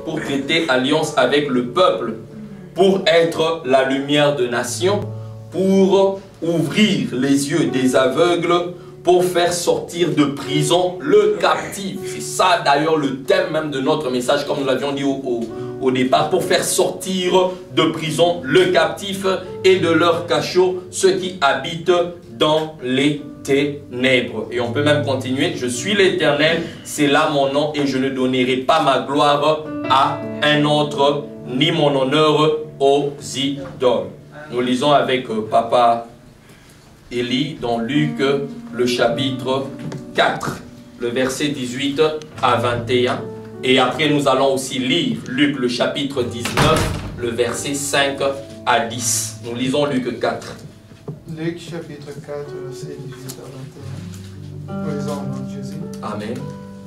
pour traiter alliance avec le peuple, pour être la lumière de nation, pour ouvrir les yeux des aveugles, pour faire sortir de prison le captif. C'est ça d'ailleurs le thème même de notre message, comme nous l'avions dit au départ, pour faire sortir de prison le captif et de leur cachot ceux qui habitent dans les ténèbres. Et on peut même continuer. Je suis l'Éternel, c'est là mon nom, et je ne donnerai pas ma gloire à un autre, ni mon honneur aux idoles. Nous lisons avec Papa Élie dans Luc le chapitre 4, le verset 18 à 21. Et après nous allons aussi lire Luc le chapitre 19, le verset 5 à 10. Nous lisons Luc 4. Luc chapitre 4, verset 18 à 21. Nous lisons au nom de Jésus. Amen.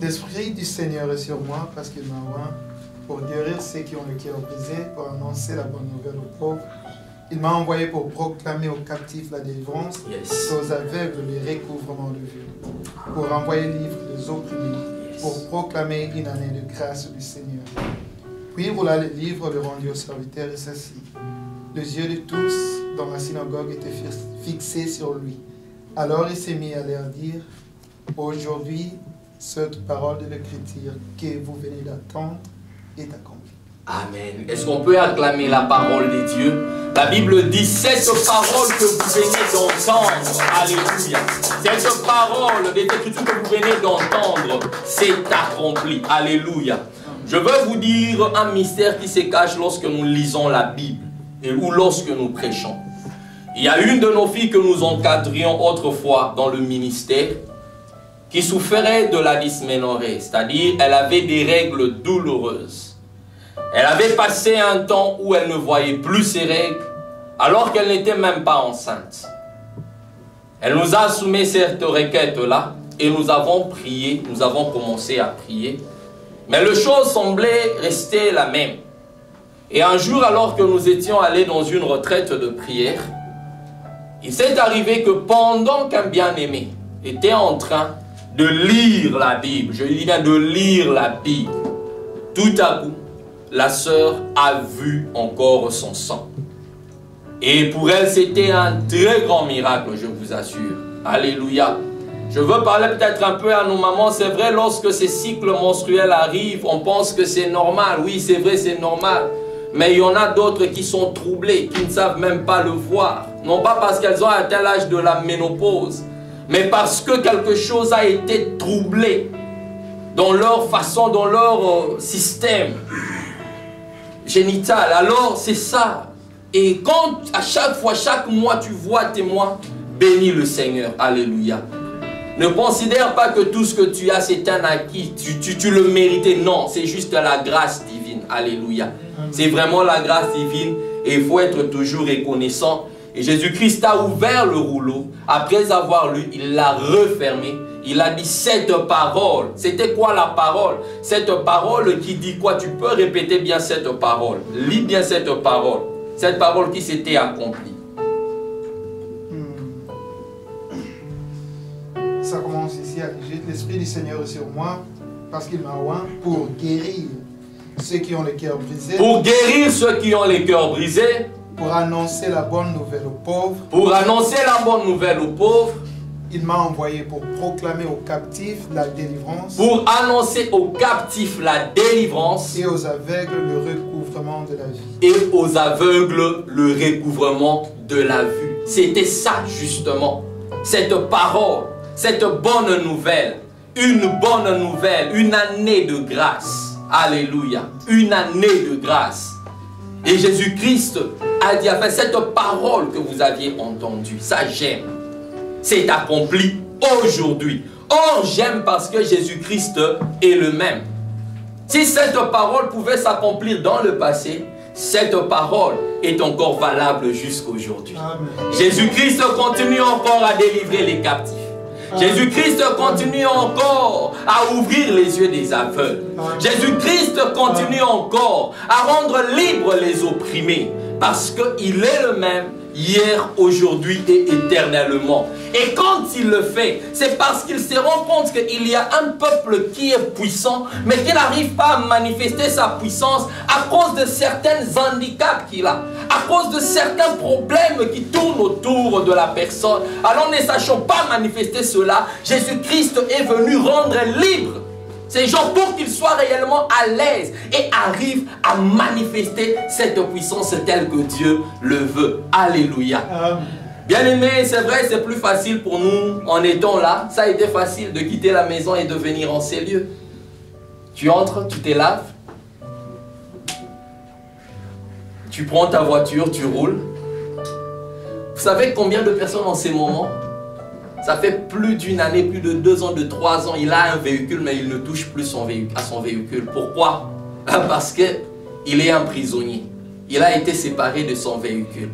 L'Esprit du Seigneur est sur moi parce qu'il m'a oint pour guérir ceux qui ont le cœur brisé, pour annoncer la bonne nouvelle aux pauvres. Il m'a envoyé pour proclamer aux captifs la délivrance, et aux aveugles le recouvrement de vue, pour envoyer libre les opprimés, pour proclamer une année de grâce du Seigneur. Puis voilà le livre de rendu aux serviteurs et s'assit. Les yeux de tous dans la synagogue étaient fixés sur lui. Alors il s'est mis à leur dire, aujourd'hui, cette parole de l'Écriture que vous venez d'attendre est accomplie. Amen. Est-ce qu'on peut acclamer la parole de Dieu? La Bible dit, cette parole que vous venez d'entendre, alléluia, cette parole des Écritures que vous venez d'entendre, c'est accompli, alléluia. Je veux vous dire un mystère qui se cache lorsque nous lisons la Bible ou lorsque nous prêchons. Il y a une de nos filles que nous encadrions autrefois dans le ministère qui souffrait de la dysménorrhée, c'est-à-dire elle avait des règles douloureuses. Elle avait passé un temps où elle ne voyait plus ses règles, alors qu'elle n'était même pas enceinte. Elle nous a soumis cette requête-là, et nous avons prié, nous avons commencé à prier. Mais les choses semblaient rester la même. Et un jour, alors que nous étions allés dans une retraite de prière, il s'est arrivé que pendant qu'un bien-aimé était en train de lire la Bible, je dis bien de lire la Bible, tout à coup, la sœur a vu encore son sang. Et pour elle, c'était un très grand miracle, je vous assure. Alléluia. Je veux parler peut-être un peu à nos mamans. C'est vrai, lorsque ces cycles menstruels arrivent, on pense que c'est normal. Oui, c'est vrai, c'est normal. Mais il y en a d'autres qui sont troublées, qui ne savent même pas le voir. Non pas parce qu'elles ont atteint l'âge de la ménopause, mais parce que quelque chose a été troublé dans leur façon, dans leur système génital. Alors c'est ça. Et quand à chaque fois, chaque mois tu vois témoin, bénis le Seigneur. Alléluia. Ne considère pas que tout ce que tu as c'est un acquis, tu le méritais. Non, c'est juste la grâce divine. Alléluia. C'est vraiment la grâce divine et il faut être toujours reconnaissant. Et Jésus-Christ a ouvert le rouleau. Après avoir lu, il l'a refermé. Il a dit cette parole. C'était quoi la parole? Cette parole qui dit quoi? Tu peux répéter bien cette parole. Lis bien cette parole. Cette parole qui s'était accomplie. Ça commence ici à dire, l'Esprit du Seigneur est sur moi parce qu'il m'a oint pour guérir ceux qui ont le cœur brisé. Pour guérir ceux qui ont les cœurs brisés. Pour annoncer la bonne nouvelle aux pauvres. Pour annoncer la bonne nouvelle aux pauvres. Il m'a envoyé pour proclamer aux captifs la délivrance. Pour annoncer aux captifs la délivrance. Et aux aveugles le recouvrement de la vie. Et aux aveugles le recouvrement de la vue. C'était ça justement. Cette parole, cette bonne nouvelle. Une bonne nouvelle, une année de grâce. Alléluia. Une année de grâce. Et Jésus-Christ a dit, enfin, cette parole que vous aviez entendue, ça j'aime. C'est accompli aujourd'hui. Oh, j'aime parce que Jésus-Christ est le même. Si cette parole pouvait s'accomplir dans le passé, cette parole est encore valable jusqu'aujourd'hui. Jésus-Christ continue encore à délivrer les captifs. Jésus-Christ continue encore à ouvrir les yeux des aveugles. Jésus-Christ continue encore à rendre libres les opprimés. Parce qu'il est le même hier, aujourd'hui et éternellement. Et quand il le fait, c'est parce qu'il se rend compte qu'il y a un peuple qui est puissant, mais qui n'arrive pas à manifester sa puissance à cause de certains handicaps qu'il a, à cause de certains problèmes qui tournent autour de la personne. Alors ne sachant pas manifester cela, Jésus-Christ est venu rendre libre ces gens pour qu'ils soient réellement à l'aise et arrivent à manifester cette puissance telle que Dieu le veut. Alléluia. Bien-aimés, c'est vrai, c'est plus facile pour nous en étant là. Ça a été facile de quitter la maison et de venir en ces lieux. Tu entres, tu te laves, tu prends ta voiture, tu roules. Vous savez combien de personnes en ces moments, ça fait plus d'une année, plus de 2 ans, de 3 ans, il a un véhicule, mais il ne touche plus à son véhicule. Pourquoi? Parce qu'il est un prisonnier. Il a été séparé de son véhicule.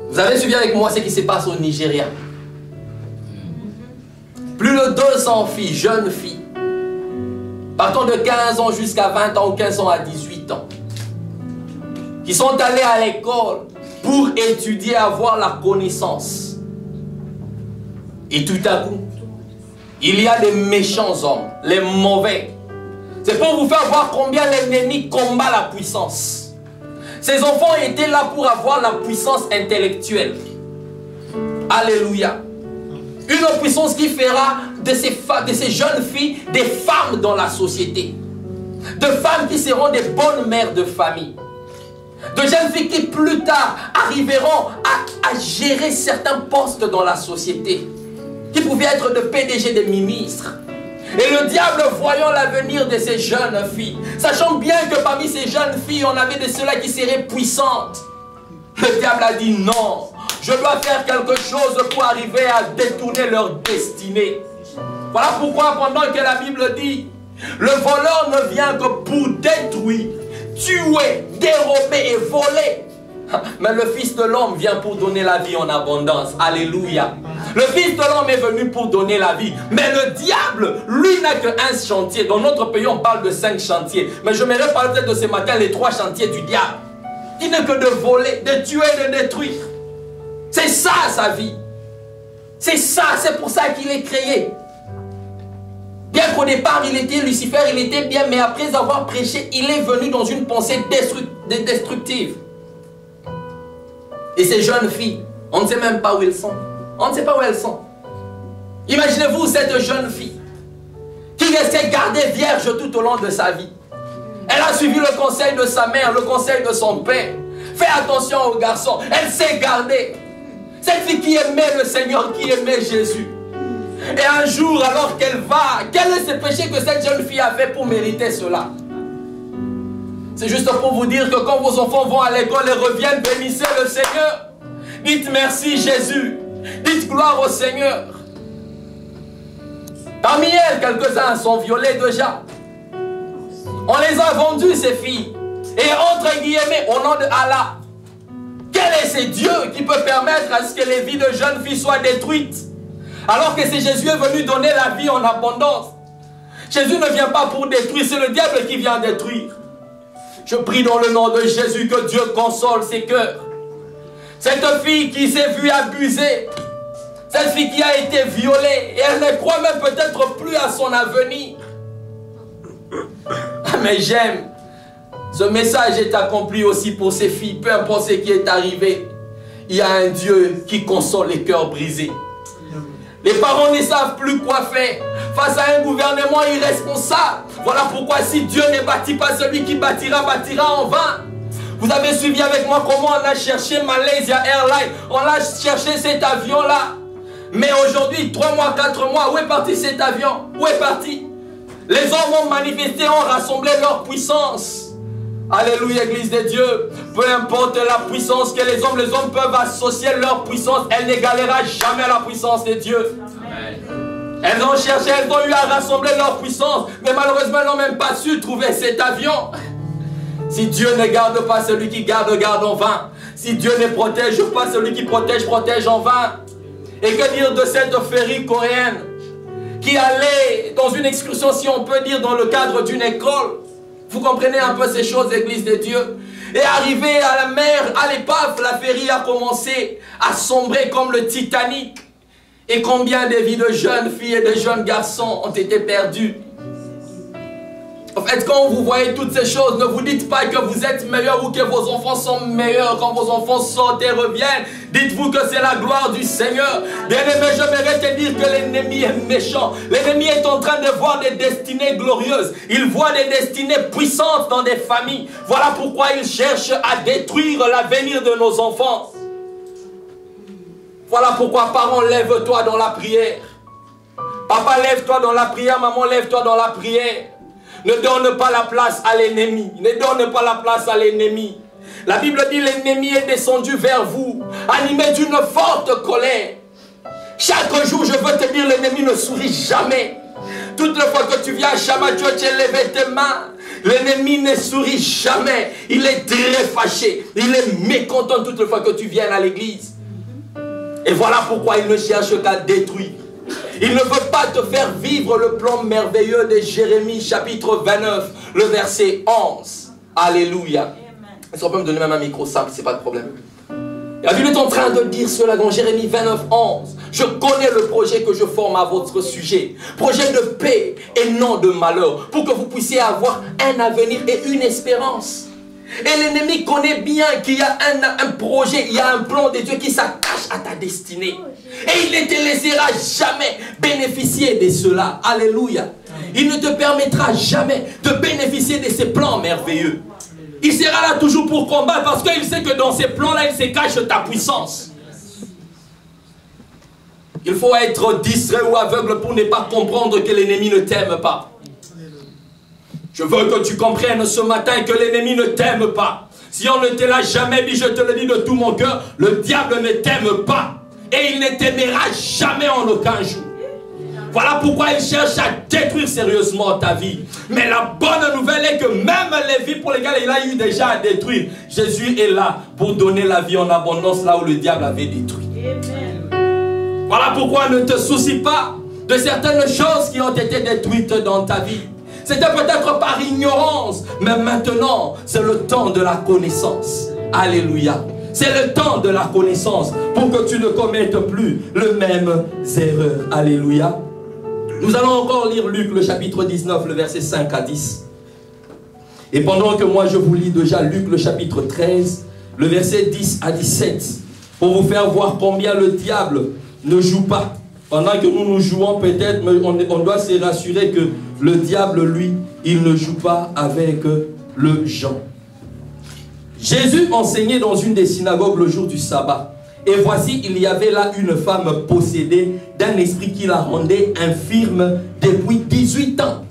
Vous avez suivi avec moi ce qui se passe au Nigeria. Plus de 200 filles, jeunes filles, partant de 15 ans jusqu'à 20 ans ou 15 ans à 18 ans, qui sont allées à l'école pour étudier, avoir la connaissance. Et tout à coup, il y a des méchants hommes, les mauvais. C'est pour vous faire voir combien l'ennemi combat la puissance. Ces enfants étaient là pour avoir la puissance intellectuelle. Alléluia. Une puissance qui fera de ces jeunes filles des femmes dans la société. De femmes qui seront des bonnes mères de famille. De jeunes filles qui plus tard arriveront à gérer certains postes dans la société. Qui pouvaient être de PDG, des ministres. Et le diable, voyant l'avenir de ces jeunes filles, sachant bien que parmi ces jeunes filles, on avait de ceux-là qui seraient puissantes, le diable a dit non, je dois faire quelque chose pour arriver à détourner leur destinée. Voilà pourquoi pendant que la Bible dit, le voleur ne vient que pour détruire, tuer, dérober et voler. Mais le Fils de l'homme vient pour donner la vie en abondance. Alléluia. Le Fils de l'homme est venu pour donner la vie. Mais le diable, lui, n'a qu'un chantier. Dans notre pays, on parle de 5 chantiers. Mais je m'aimerais parler peut-être de ce matin les 3 chantiers du diable. Qui n'est que de voler, de tuer, de détruire. C'est ça sa vie. C'est ça, c'est pour ça qu'il est créé. Bien qu'au départ, il était Lucifer, il était bien. Mais après avoir prêché, il est venu dans une pensée destructive. Et ces jeunes filles, on ne sait même pas où elles sont. On ne sait pas où elles sont. Imaginez-vous cette jeune fille qui restait gardée vierge tout au long de sa vie. Elle a suivi le conseil de sa mère, le conseil de son père. Fais attention aux garçons. Elle s'est gardée. Cette fille qui aimait le Seigneur, qui aimait Jésus. Et un jour, alors qu'elle va, quel est ce péché que cette jeune fille a fait pour mériter cela? C'est juste pour vous dire que quand vos enfants vont à l'école et reviennent, bénissez le Seigneur. Dites merci Jésus. Dites gloire au Seigneur. Parmi elles, quelques-uns sont violés déjà. On les a vendus, ces filles. Et entre guillemets, au nom de Allah. Quel est ce Dieu qui peut permettre à ce que les vies de jeunes filles soient détruites? Alors que c'est Jésus est venu donner la vie en abondance. Jésus ne vient pas pour détruire, c'est le diable qui vient détruire. Je prie dans le nom de Jésus que Dieu console ses cœurs. Cette fille qui s'est vue abusée, cette fille qui a été violée, et elle ne croit même peut-être plus à son avenir. Mais j'aime, ce message est accompli aussi pour ces filles, peu importe ce qui est arrivé. Il y a un Dieu qui console les cœurs brisés. Les parents ne savent plus quoi faire face à un gouvernement irresponsable. Voilà pourquoi si Dieu ne bâtit pas, celui qui bâtira, bâtira en vain. Vous avez suivi avec moi comment on a cherché Malaysia Airlines. On a cherché cet avion-là. Mais aujourd'hui, 3 mois, 4 mois, où est parti cet avion? Où est parti? Les hommes ont manifesté, ont rassemblé leur puissance. Alléluia, Église de Dieu. Peu importe la puissance que les hommes peuvent associer leur puissance, elle n'égalera jamais la puissance de Dieu. Amen. Elles ont cherché, elles ont eu à rassembler leur puissance, mais malheureusement, elles n'ont même pas su trouver cet avion. Si Dieu ne garde pas, celui qui garde, garde en vain. Si Dieu ne protège pas, celui qui protège, protège en vain. Et que dire de cette féerie coréenne qui allait dans une excursion, si on peut dire, dans le cadre d'une école? Vous comprenez un peu ces choses, Église de Dieu? Et arrivé à la mer, à l'épave, la féerie a commencé à sombrer comme le Titanic. Et combien de vies de jeunes filles et de jeunes garçons ont été perdues. En fait, quand vous voyez toutes ces choses, ne vous dites pas que vous êtes meilleur ou que vos enfants sont meilleurs. Quand vos enfants sortent et reviennent, dites-vous que c'est la gloire du Seigneur. Bien-aimé, j'aimerais te dire que l'ennemi est méchant. L'ennemi est en train de voir des destinées glorieuses. Il voit des destinées puissantes dans des familles. Voilà pourquoi il cherche à détruire l'avenir de nos enfants. Voilà pourquoi, parents, lève-toi dans la prière. Papa, lève-toi dans la prière. Maman, lève-toi dans la prière. Ne donne pas la place à l'ennemi. Ne donne pas la place à l'ennemi. La Bible dit l'ennemi est descendu vers vous, animé d'une forte colère. Chaque jour, je veux te dire, l'ennemi ne sourit jamais. Toutes les fois que tu viens à Shama, tu as levé tes mains. L'ennemi ne sourit jamais. Il est très fâché. Il est mécontent toutes les fois que tu viens à l'église. Et voilà pourquoi il ne cherche qu'à détruire. Il ne veut pas te faire vivre le plan merveilleux de Jérémie chapitre 29, le verset 11. Alléluia. Est-ce qu'on peut me donner même un micro simple, c'est pas de problème. La Bible est en train de dire cela dans Jérémie 29, 11. Je connais le projet que je forme à votre sujet. Projet de paix et non de malheur. Pour que vous puissiez avoir un avenir et une espérance. Et l'ennemi connaît bien qu'il y a un projet, il y a un plan de Dieu qui s'attache à ta destinée. Et il ne te laissera jamais bénéficier de cela. Alléluia. Il ne te permettra jamais de bénéficier de ces plans merveilleux. Il sera là toujours pour combattre parce qu'il sait que dans ces plans-là, il se cache ta puissance. Il faut être distrait ou aveugle pour ne pas comprendre que l'ennemi ne t'aime pas. Je veux que tu comprennes ce matin que l'ennemi ne t'aime pas. Si on ne te l'a jamais dit, je te le dis de tout mon cœur, le diable ne t'aime pas. Et il ne t'aimera jamais en aucun jour. Voilà pourquoi il cherche à détruire sérieusement ta vie. Mais la bonne nouvelle est que même les vies pour lesquelles il a eu déjà à détruire, Jésus est là pour donner la vie en abondance là où le diable avait détruit. Voilà pourquoi ne te soucie pas de certaines choses qui ont été détruites dans ta vie. C'était peut-être par ignorance, mais maintenant, c'est le temps de la connaissance. Alléluia. C'est le temps de la connaissance pour que tu ne commettes plus les mêmes erreurs. Alléluia. Nous allons encore lire Luc, le chapitre 19, le verset 5 à 10. Et pendant que moi je vous lis déjà Luc, le chapitre 13, le verset 10 à 17, pour vous faire voir combien le diable ne joue pas. Pendant que nous jouons peut-être, mais on doit se rassurer que le diable, lui, il ne joue pas avec le gens. Jésus enseignait dans une des synagogues le jour du sabbat. Et voici, il y avait là une femme possédée d'un esprit qui la rendait infirme depuis 18 ans.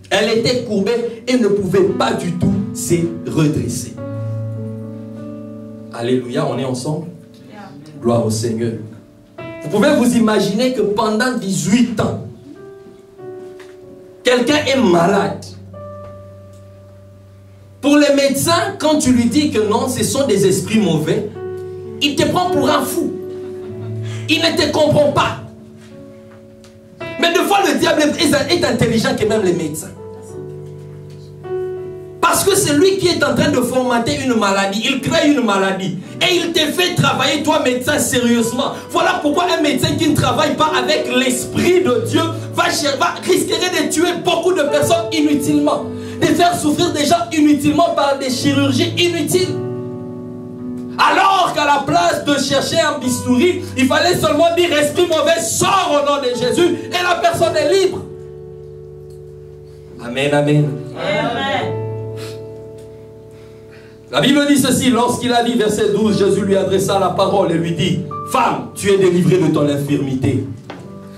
Elle était courbée et ne pouvait pas du tout se redresser. Alléluia, on est ensemble? Gloire au Seigneur. Vous pouvez vous imaginer que pendant 18 ans, quelqu'un est malade. Pour les médecins, quand tu lui dis que non, ce sont des esprits mauvais, il te prend pour un fou. Il ne te comprend pas. Mais des fois, le diable est intelligent que même les médecins. Parce que c'est lui qui est en train de fomenter une maladie. Il crée une maladie. Et il te fait travailler, toi, médecin, sérieusement. Voilà pourquoi un médecin qui ne travaille pas avec l'Esprit de Dieu risquerait de tuer beaucoup de personnes inutilement. De faire souffrir des gens inutilement par des chirurgies inutiles. Alors qu'à la place de chercher un bistouri, il fallait seulement dire esprit mauvais, sors au nom de Jésus et la personne est libre. Amen, amen. Amen. La Bible dit ceci, lorsqu'il a dit verset 12, Jésus lui adressa la parole et lui dit, femme, tu es délivrée de ton infirmité.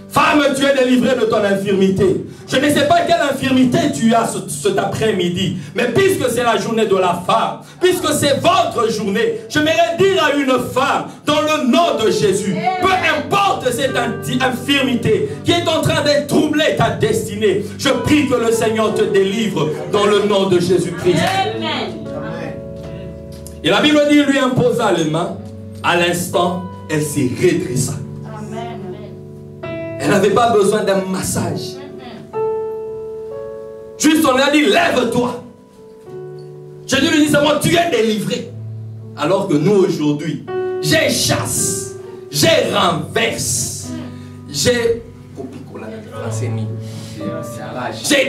Femme, tu es délivrée de ton infirmité. Je ne sais pas quelle infirmité tu as cet après-midi, mais puisque c'est la journée de la femme, puisque c'est votre journée, j'aimerais dire à une femme, dans le nom de Jésus, peu importe cette infirmité qui est en train de troubler ta destinée, je prie que le Seigneur te délivre dans le nom de Jésus-Christ. Et la Bible dit, il lui imposa les mains, à l'instant, elle s'est redressa. Elle n'avait pas besoin d'un massage. Juste on lui a dit, lève-toi. Je Jésus lui dit seulement, tu es délivré. Alors que nous aujourd'hui, j'ai chasse, j'ai renverse, j'ai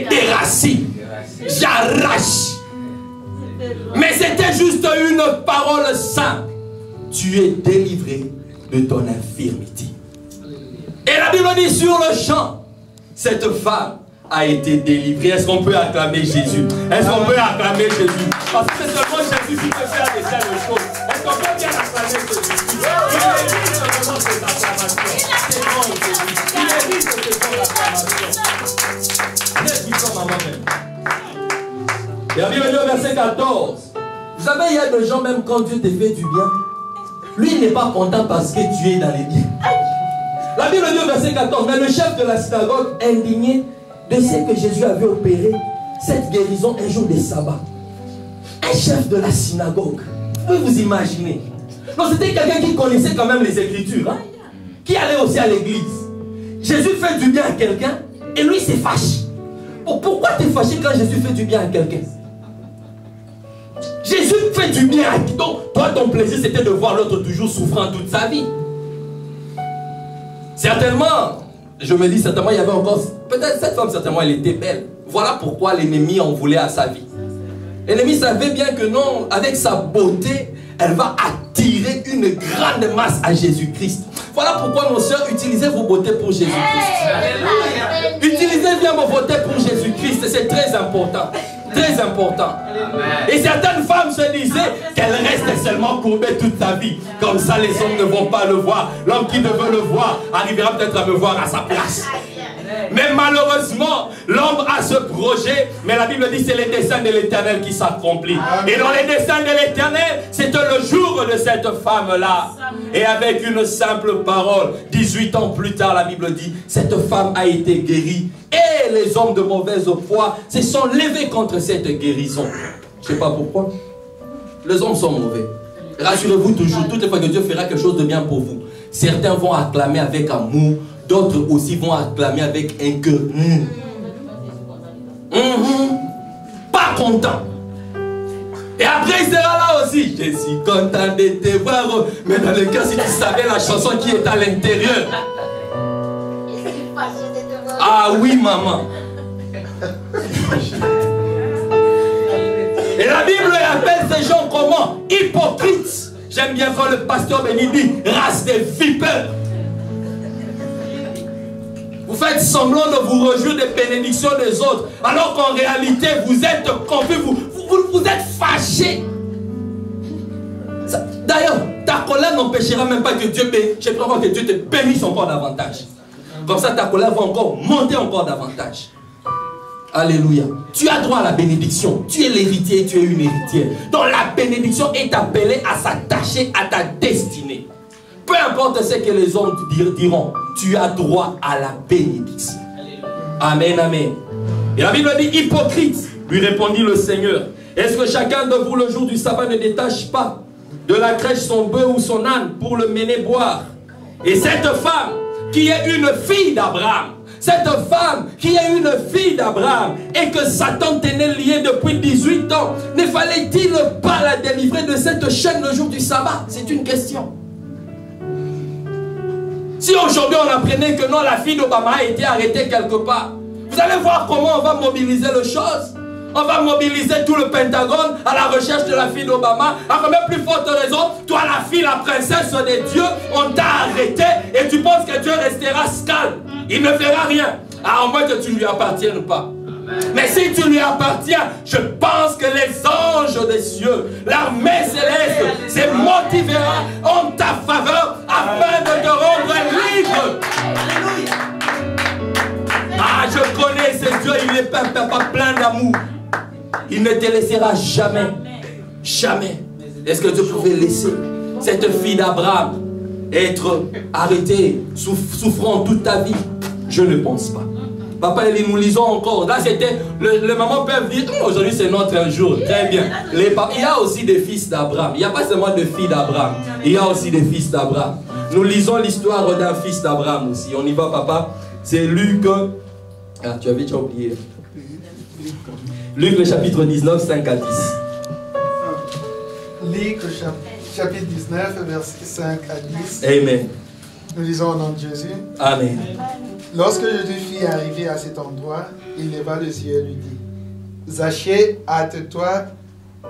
déracine, j'arrache. Mais c'était juste une parole simple. Tu es délivré de ton infirmité. Et la Bible dit sur le champ, cette femme a été délivrée. Est-ce qu'on peut acclamer Jésus? Est-ce qu'on peut acclamer Jésus? Parce que c'est seulement Jésus qui peut faire de telles choses. Est-ce qu'on peut bien acclamer Jésus? Il mérite vraiment cette acclamation. C'est bon Jésus. Il mérite cette acclamation. Très puissant, maman même. Et la Bible dit au verset 14. Vous savez, il y a des gens, même quand Dieu te fait du bien, lui il n'est pas content parce que tu es dans les biens. La Bible dit au verset 14, mais le chef de la synagogue, indigné de ce que Jésus avait opéré, cette guérison un jour de sabbat. Un chef de la synagogue, vous pouvez vous imaginer. Non, c'était quelqu'un qui connaissait quand même les Écritures, hein, qui allait aussi à l'église. Jésus fait du bien à quelqu'un et lui s'est fâché. Pourquoi tu es fâché quand Jésus fait du bien à quelqu'un? Jésus fait du bien à qui? Donc, toi, ton plaisir, c'était de voir l'autre toujours souffrant toute sa vie. Certainement, je me dis, certainement, il y avait encore... Peut-être cette femme, certainement, elle était belle. Voilà pourquoi l'ennemi en voulait à sa vie. L'ennemi savait bien que non, avec sa beauté, elle va attirer une grande masse à Jésus-Christ. Voilà pourquoi, nos sœurs, utilisez vos beautés pour Jésus-Christ. Utilisez bien vos beautés pour Jésus-Christ, c'est très important. Très important. Et certaines femmes se disaient qu'elles restent seulement courbées toute sa vie. Comme ça, les hommes ne vont pas le voir. L'homme qui devait le voir arrivera peut-être à me voir à sa place. Mais malheureusement, l'homme a ce projet, mais la Bible dit que c'est les desseins de l'Éternel qui s'accomplissent. Et dans les desseins de l'Éternel, c'était le jour de cette femme-là. Et avec une simple parole, 18 ans plus tard, la Bible dit, cette femme a été guérie. Et les hommes de mauvaise foi se sont levés contre cette guérison. Je ne sais pas pourquoi. Les hommes sont mauvais. Rassurez-vous toujours, toutes les fois que Dieu fera quelque chose de bien pour vous, certains vont acclamer avec amour, d'autres aussi vont acclamer avec un cœur. Pas content. Et après il sera là aussi. Je suis content de te voir. Mais dans le cas, si tu savais la chanson qui est à l'intérieur. Ah oui, maman. Et la Bible appelle ces gens comment? Hypocrites. J'aime bien quand le pasteur Béni dit race des vipères. Vous faites semblant de vous réjouir des bénédictions des autres, alors qu'en réalité vous êtes confus, vous êtes fâchés. D'ailleurs, ta colère n'empêchera même pas que Dieu bénisse. Je préfère que Dieu te bénisse encore davantage. Comme ça, ta colère va encore monter encore davantage. Alléluia. Tu as droit à la bénédiction. Tu es l'héritier et tu es une héritière. Donc la bénédiction est appelée à s'attacher à ta destinée. Peu importe ce que les hommes diront, tu as droit à la bénédiction. Amen, amen. Et la Bible dit, hypocrite, lui répondit le Seigneur. Est-ce que chacun de vous le jour du sabbat ne détache pas de la crèche son bœuf ou son âne pour le mener boire? Et cette femme qui est une fille d'Abraham, cette femme qui est une fille d'Abraham et que Satan tenait liée depuis 18 ans, ne fallait-il pas la délivrer de cette chaîne le jour du sabbat? C'est une question. Si aujourd'hui on apprenait que non, la fille d'Obama a été arrêtée quelque part, vous allez voir comment on va mobiliser les choses. On va mobiliser tout le Pentagone à la recherche de la fille d'Obama. À combien plus forte raison, toi la fille, la princesse des dieux, on t'a arrêté et tu penses que Dieu restera calme. Il ne fera rien, à moins que tu ne lui appartiennes pas. Mais si tu lui appartiens, je pense que les anges des cieux, l'armée céleste, se motivera en ta faveur afin de te rendre libre. Ah, je connais ce Dieu, il est pas plein d'amour. Il ne te laissera jamais. Jamais. Est-ce que Dieu pouvait laisser cette fille d'Abraham être arrêtée, souffrant toute ta vie? Je ne pense pas. Papa, nous lisons encore. Là, c'était. Les mamans peuvent dire aujourd'hui, c'est notre jour. Très bien. Il y a aussi des fils d'Abraham. Il n'y a pas seulement de filles d'Abraham. Il y a aussi des fils d'Abraham. Nous lisons l'histoire d'un fils d'Abraham aussi. On y va, papa. C'est Luc. Ah, tu avais déjà oublié. Luc, le chapitre 19, 5 à 10. lis que chapitre 19, versets 5 à 10. Amen. Nous lisons au nom de Jésus. Amen. Lorsque Jésus fut arrivé à cet endroit, il leva les yeux et lui dit, Zachée, hâte-toi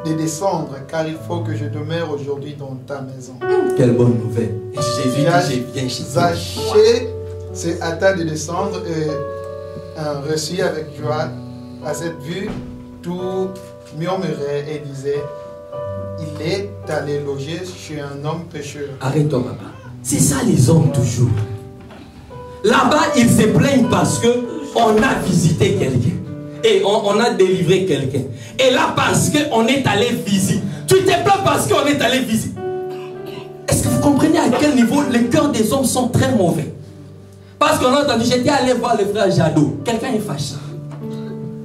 de descendre, car il faut que je demeure aujourd'hui dans ta maison. Quelle bonne nouvelle. Jésus dit, je viens chez toi. Zachée se hâta de descendre et reçut avec joie. À cette vue, tout murmurait et disait, il est allé loger chez un homme pécheur. Arrête-toi, papa. C'est ça les hommes toujours. Là-bas, ils se plaignent parce qu'on a visité quelqu'un. Et on a délivré quelqu'un. Et là, parce qu'on est allé visiter. Tu te plains parce qu'on est allé visiter. Est-ce que vous comprenez à quel niveau les cœurs des hommes sont très mauvais? Parce qu'on a entendu, j'étais allé voir le frère Jadot. Quelqu'un est fâché.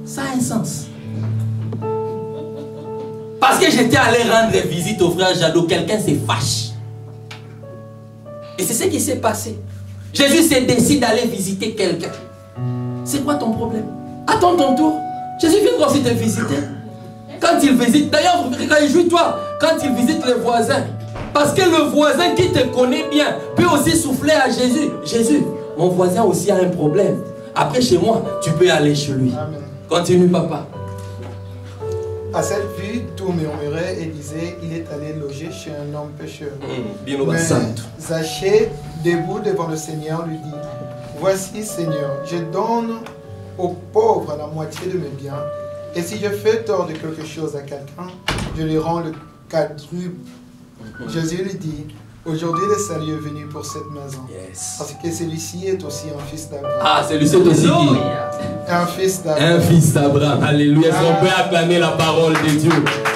Ça a un sens. Parce que j'étais allé rendre visite au frère Jadot, quelqu'un s'est fâché. Et c'est ce qui s'est passé. Jésus s'est décidé d'aller visiter quelqu'un. C'est quoi ton problème? Attends ton tour. Jésus vient aussi te visiter. Quand il visite, d'ailleurs, réjouis-toi quand il visite les voisins. Parce que le voisin qui te connaît bien peut aussi souffler à Jésus. Jésus, mon voisin aussi a un problème. Après, chez moi, tu peux aller chez lui. Amen. Continue, papa. À cette vue, tout murmurait et disait, il est allé loger chez un homme pécheur. Mais Zachée, debout devant le Seigneur, lui dit, voici, Seigneur, je donne aux pauvres la moitié de mes biens, et si je fais tort de quelque chose à quelqu'un, je lui rends le quadruple. Jésus lui dit, aujourd'hui le salut est venu pour cette maison, parce que celui-ci est aussi un fils d'Abraham. Ah, celui-ci est aussi qui? Un fils d'Abraham. Un fils d'Abraham. Alléluia. Est-ce qu'on peut acclamer la parole de Dieu?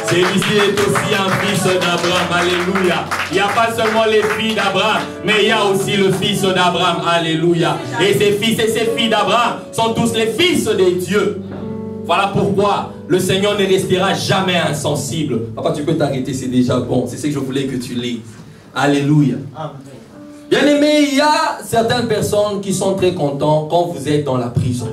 Celui-ci est aussi un fils d'Abraham. Alléluia. Il n'y a pas seulement les filles d'Abraham, mais il y a aussi le fils d'Abraham. Alléluia. Et ces fils et ces filles d'Abraham sont tous les fils de Dieu. Voilà pourquoi le Seigneur ne restera jamais insensible. Papa, tu peux t'arrêter, c'est déjà bon. C'est ce que je voulais que tu lises. Alléluia. Bien aimé, il y a certaines personnes qui sont très contentes quand vous êtes dans la prison.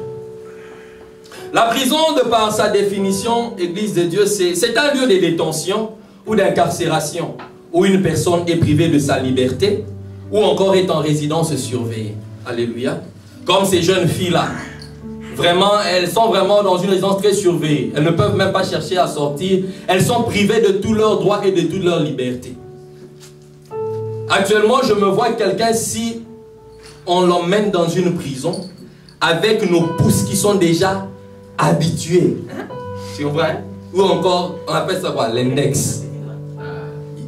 La prison, de par sa définition, Église de Dieu, c'est un lieu de détention ou d'incarcération où une personne est privée de sa liberté ou encore est en résidence surveillée. Alléluia. Comme ces jeunes filles-là. Vraiment, elles sont vraiment dans une résidence très surveillée. Elles ne peuvent même pas chercher à sortir. Elles sont privées de tous leurs droits et de toute leur liberté. Actuellement, je me vois quelqu'un, si on l'emmène dans une prison, avec nos pouces qui sont déjà habitués. Tu comprends? Ou encore, on appelle ça quoi? L'index.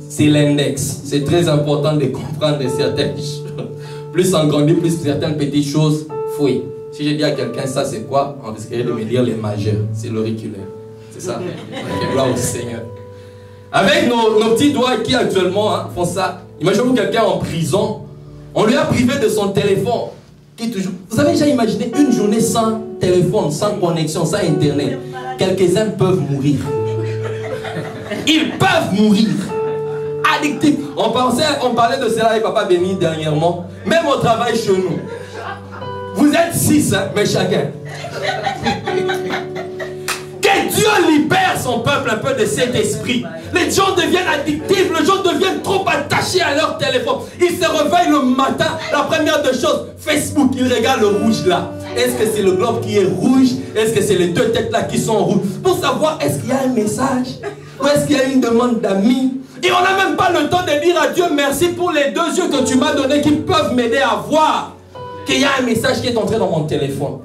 C'est l'index. C'est très important de comprendre certaines choses. Plus on grandit, plus certaines petites choses, fouillent. Si je dis à quelqu'un ça, c'est quoi? On risquerait de me dire les majeurs. C'est l'auriculaire. C'est ça? Gloire au Seigneur. Avec nos petits doigts qui actuellement font ça. Imaginez-vous quelqu'un en prison, on lui a privé de son téléphone. Qui toujours... Vous avez déjà imaginé une journée sans téléphone, sans connexion, sans internet? Quelques-uns peuvent mourir. Ils peuvent mourir. Addictifs. On parlait de cela avec Papa Béni dernièrement. Même au travail chez nous. Vous êtes 6, mais chacun. Que Dieu libère son peuple un peu de cet esprit. Les gens deviennent addictifs, les gens deviennent trop attachés à leur téléphone. Ils se réveillent le matin, la première des choses, Facebook, ils regardent le rouge là. Est-ce que c'est le globe qui est rouge? Est-ce que c'est les deux têtes là qui sont rouges? Pour savoir est-ce qu'il y a un message ou est-ce qu'il y a une demande d'amis. Et on n'a même pas le temps de dire à Dieu merci pour les 2 yeux que tu m'as donnés qui peuvent m'aider à voir qu'il y a un message qui est entré dans mon téléphone.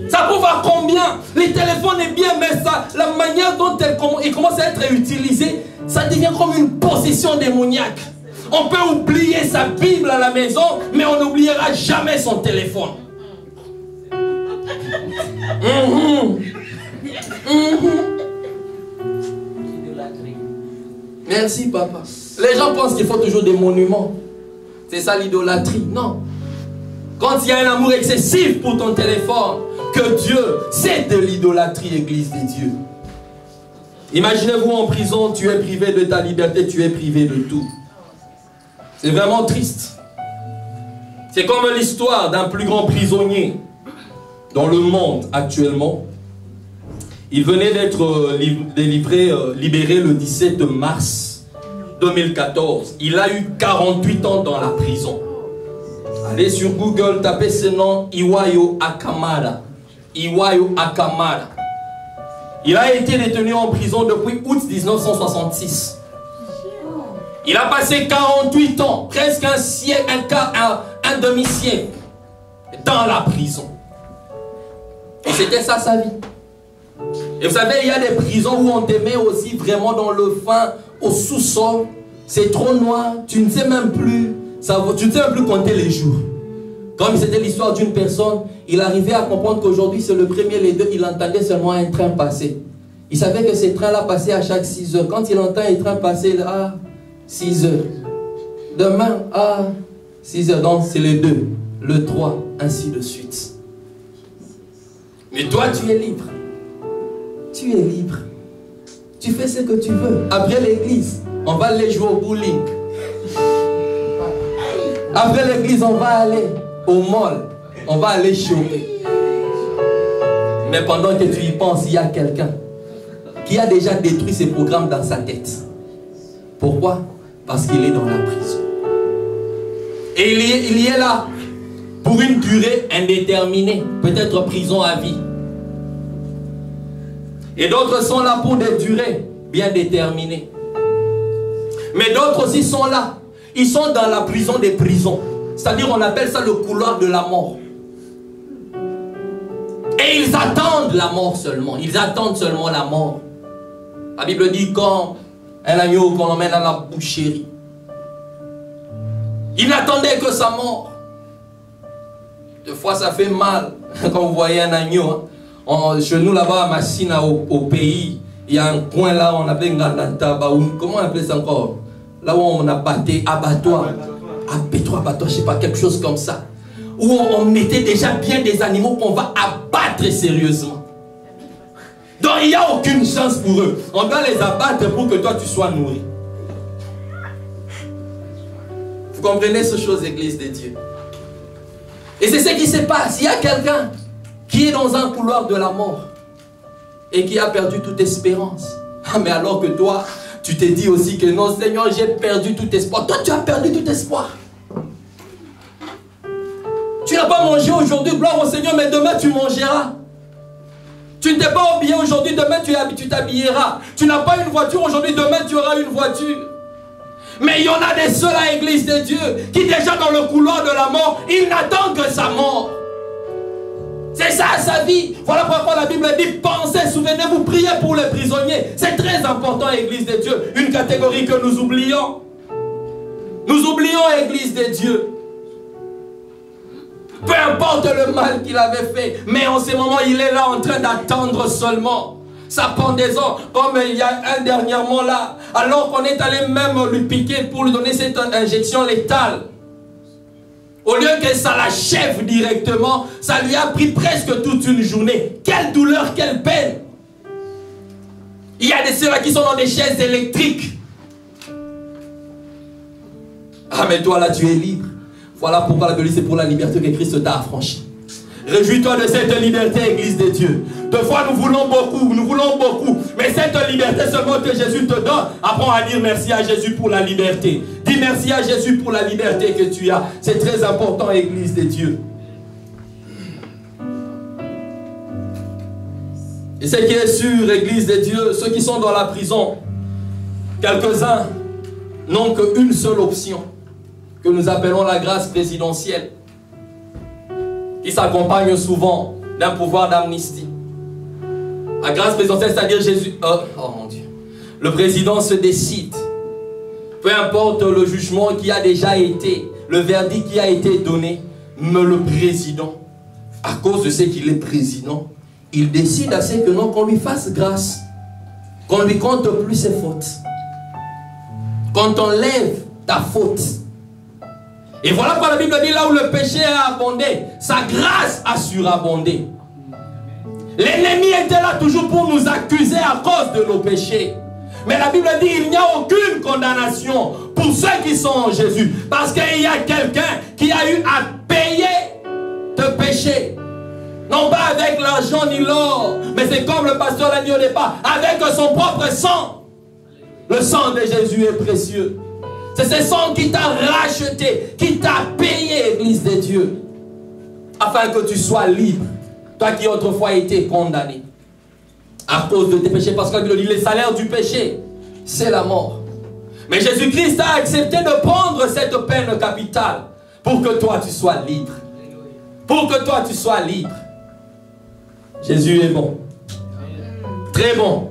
Ça prouve à combien les téléphones est bien, mais ça, la manière dont il commence à être utilisé, ça devient comme une possession démoniaque. On peut oublier sa Bible à la maison, mais on n'oubliera jamais son téléphone. Merci, papa. Les gens pensent qu'il faut toujours des monuments. C'est ça l'idolâtrie. Non. Quand il y a un amour excessif pour ton téléphone, que Dieu, c'est de l'idolâtrie, Église des dieux. Imaginez-vous en prison, tu es privé de ta liberté, tu es privé de tout. C'est vraiment triste. C'est comme l'histoire d'un plus grand prisonnier dans le monde actuellement. Il venait d'être libéré le 17 mars 2014. Il a eu 48 ans dans la prison. Allez sur Google, tapez ce nom, Iwayo Akamara. Iwayo Akamara. Il a été détenu en prison depuis août 1966. Il a passé 48 ans, presque un siècle, un demi-siècle dans la prison. Et c'était ça sa vie. Et vous savez, il y a des prisons où on te met aussi vraiment dans le fin, au sous-sol. C'est trop noir, tu ne sais même plus, tu ne sais même plus compter les jours. Comme c'était l'histoire d'une personne, il arrivait à comprendre qu'aujourd'hui c'est le premier, les deux, il entendait seulement un train passer. Il savait que ces trains-là passaient à chaque 6 heures. Quand il entend un train passer, 6 heures. Demain, 6 heures. Donc c'est le 2, le 3, ainsi de suite. Mais toi, tu es libre. Tu es libre. Tu fais ce que tu veux. Après l'église, on va aller jouer au bowling. Après l'église, on va aller au mall. On va aller choper. Mais pendant que tu y penses, il y a quelqu'un qui a déjà détruit ses programmes dans sa tête. Pourquoi? Parce qu'il est dans la prison. Et il y est là pour une durée indéterminée. Peut-être prison à vie. Et d'autres sont là pour des durées bien déterminées. Mais d'autres aussi sont là. Ils sont dans la prison des prisons. C'est-à-dire on appelle ça le couloir de la mort. Et ils attendent la mort seulement. Ils attendent seulement la mort. La Bible dit quand un agneau qu'on emmène à la boucherie, il n'attendait que sa mort. Des fois ça fait mal quand vous voyez un agneau. Chez nous là-bas à Massina au pays, il y a un coin là on appelle Ngandanta, comment on appelle ça encore? Là où on a battu abattoir. Abattoir, je ne sais pas, quelque chose comme ça. Où on mettait déjà bien des animaux qu'on va abattre sérieusement. Donc il n'y a aucune chance pour eux. On doit les abattre pour que toi tu sois nourri. Vous comprenez ces choses, Église de Dieu? Et c'est ce qui se passe. Il y a quelqu'un qui est dans un couloir de la mort et qui a perdu toute espérance. Mais alors que toi, tu t'es dit aussi que non, Seigneur, j'ai perdu tout espoir. Toi, tu as perdu tout espoir. Tu n'as pas mangé aujourd'hui, gloire au Seigneur, mais demain tu mangeras. Tu ne t'es pas habillé aujourd'hui, demain tu t'habilleras. Tu n'as pas une voiture aujourd'hui, demain tu auras une voiture. Mais il y en a des seuls à l'église de Dieu qui déjà dans le couloir de la mort, ils n'attendent que sa mort. C'est ça sa vie. Voilà pourquoi la Bible dit pensez, souvenez-vous, priez pour les prisonniers. C'est très important, Église de Dieu. Une catégorie que nous oublions. Nous oublions, Église de Dieu. Peu importe le mal qu'il avait fait, mais en ce moment il est là en train d'attendre seulement sa pendaison. Comme il y a un dernièrement là, alors qu'on est allé même lui piquer pour lui donner cette injection létale. Au lieu que ça l'achève directement, ça lui a pris presque toute une journée. Quelle douleur, quelle peine. Il y a des ceux-là qui sont dans des chaises électriques. Ah mais toi là tu es libre. Voilà pourquoi la Bible c'est pour la liberté que Christ t'a affranchi. Réjouis-toi de cette liberté, Église de Dieu. Des fois nous voulons beaucoup, mais cette liberté seulement que Jésus te donne, apprends à dire merci à Jésus pour la liberté. Dis merci à Jésus pour la liberté que tu as. C'est très important, Église de Dieu. Et ce qui est sûr, Église de Dieu, ceux qui sont dans la prison, quelques-uns n'ont qu'une seule option, que nous appelons la grâce présidentielle, qui s'accompagne souvent d'un pouvoir d'amnistie. La grâce présidentielle, c'est-à-dire Jésus... Oh mon Dieu. Le président se décide. Peu importe le jugement qui a déjà été, le verdict qui a été donné, mais le président, à cause de ce qu'il est président, il décide à ce que non, qu'on lui fasse grâce, qu'on lui compte plus ses fautes, qu'on t'enlève ta faute. Et voilà pourquoi la Bible dit là où le péché a abondé, sa grâce a surabondé. L'ennemi était là toujours pour nous accuser à cause de nos péchés. Mais la Bible dit il n'y a aucune condamnation pour ceux qui sont en Jésus. Parce qu'il y a quelqu'un qui a eu à payer tes péchés. Non pas avec l'argent ni l'or, mais c'est comme le pasteur l'a dit au départ, avec son propre sang. Le sang de Jésus est précieux. C'est ce sang qui t'a racheté, qui t'a payé, Église de Dieu, afin que tu sois libre. Toi qui autrefois été condamné à cause de tes péchés, parce que la Bible dit, le salaire du péché, c'est la mort. Mais Jésus-Christ a accepté de prendre cette peine capitale pour que toi tu sois libre. Pour que toi tu sois libre. Jésus est bon. Très bon.